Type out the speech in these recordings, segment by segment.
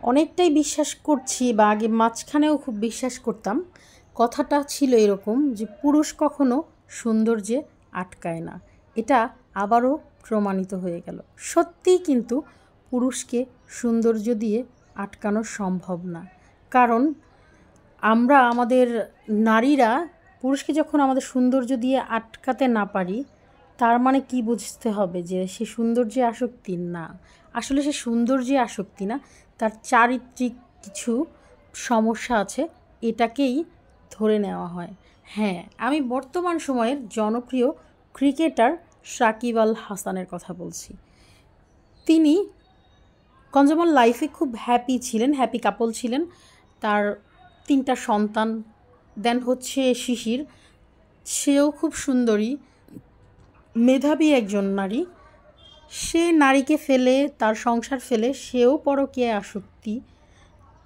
অনেকটাই বিশ্বাস করছি বা আগে মাঝখানেও খুব বিশ্বাস করতাম। কথাটা ছিল এরকম যে পুরুষ কখনো সৌন্দর্যে আটকায় না। এটা আবারও প্রমাণিত হয়ে গেল। সত্যিই কিন্তু পুরুষকে সৌন্দর্য দিয়ে আটকানো সম্ভব না। কারণ আমরা আমাদের নারীরা পুরুষকে যখন আমাদের সৌন্দর্য দিয়ে আটকাতে না পারি, তার মানে কি বুঝতে হবে যে সে সৌন্দর্যে আসক্তি না। আসলে সে সৌন্দর্যে আসক্তি না, তার চারিত্রিক কিছু সমস্যা আছে, এটাকেই ধরে নেওয়া হয়। হ্যাঁ, আমি বর্তমান সময়ের জনপ্রিয় ক্রিকেটার সাকিব আল হাসানের কথা বলছি। তিনি কনজুমার লাইফে খুব হ্যাপি ছিলেন, হ্যাপি কাপল ছিলেন। তার ৩টা সন্তান। দেন হচ্ছে শিশির, সেও খুব সুন্দরী, মেধাবী একজন নারী। সে নারীকে ফেলে, তার সংসার ফেলে সেও পরকীয়ায় আসক্তি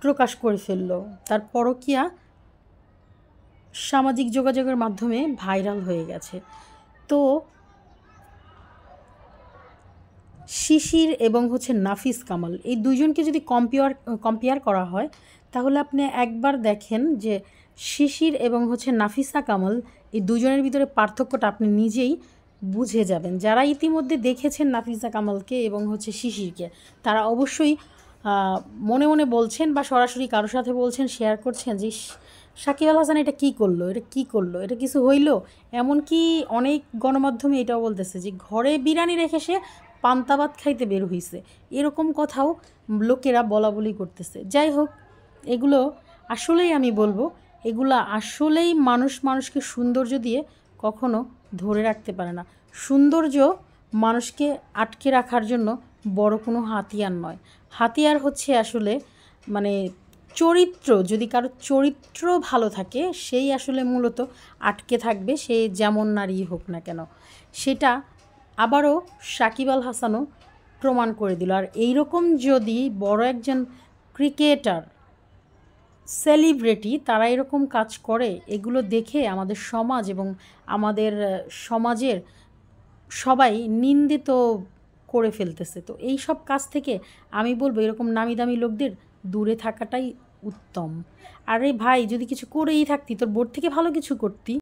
প্রকাশ করে ফেলল। তার পরকীয়া সামাজিক যোগাযোগের মাধ্যমে ভাইরাল হয়ে গেছে। তো শিশির এবং হচ্ছে নাফিস কামাল, এই দুইজনকে যদি কম্পেয়ার করা হয়, তাহলে আপনি একবার দেখেন যে শিশির এবং হচ্ছে নাফিসা কামাল, এই দুজনের ভিতরে পার্থক্যটা আপনি নিজেই বুঝে যাবেন। যারা ইতিমধ্যে দেখেছেন নাফিসা কামালকে এবং হচ্ছে শিশিরকে, তারা অবশ্যই মনে মনে বলছেন বা সরাসরি কারোর সাথে বলছেন, শেয়ার করছেন যে সাকিব আল হাসান এটা কী করলো, এটা কী করলো, এটা কিছু হইল। এমনকি অনেক গণমাধ্যমে এটাও বলতেছে যে ঘরে বিরিয়ানি রেখে সে পান্তা ভাত খাইতে বের হইছে, এরকম কথাও লোকেরা বলা বলি করতেছে। যাই হোক, এগুলো আসলেই আমি বলবো, এগুলো আসলেই মানুষকে সৌন্দর্য দিয়ে কখনো ধরে রাখতে পারে না। সৌন্দর্য মানুষকে আটকে রাখার জন্য বড় কোনো হাতিয়ার নয়। হাতিয়ার হচ্ছে আসলে মানে চরিত্র, যদি কারো চরিত্র ভালো থাকে সেই আসলে মূলত আটকে থাকবে, সে যেমন নারী হোক না কেন। সেটা আবারও সাকিব আল হাসানও প্রমাণ করে দিল। আর এইরকম যদি বড় একজন ক্রিকেটার, সেলিব্রিটি, তারা এরকম কাজ করে, এগুলো দেখে আমাদের সমাজ এবং আমাদের সমাজের সবাই নিন্দিত করে ফেলতেছে। তো এই সব কাজ থেকে আমি বলবো এরকম নামি দামি লোকদের দূরে থাকাটাই উত্তম। আরে ভাই, যদি কিছু করেই থাকতি, তোর বোর্ড থেকে ভালো কিছু করতি।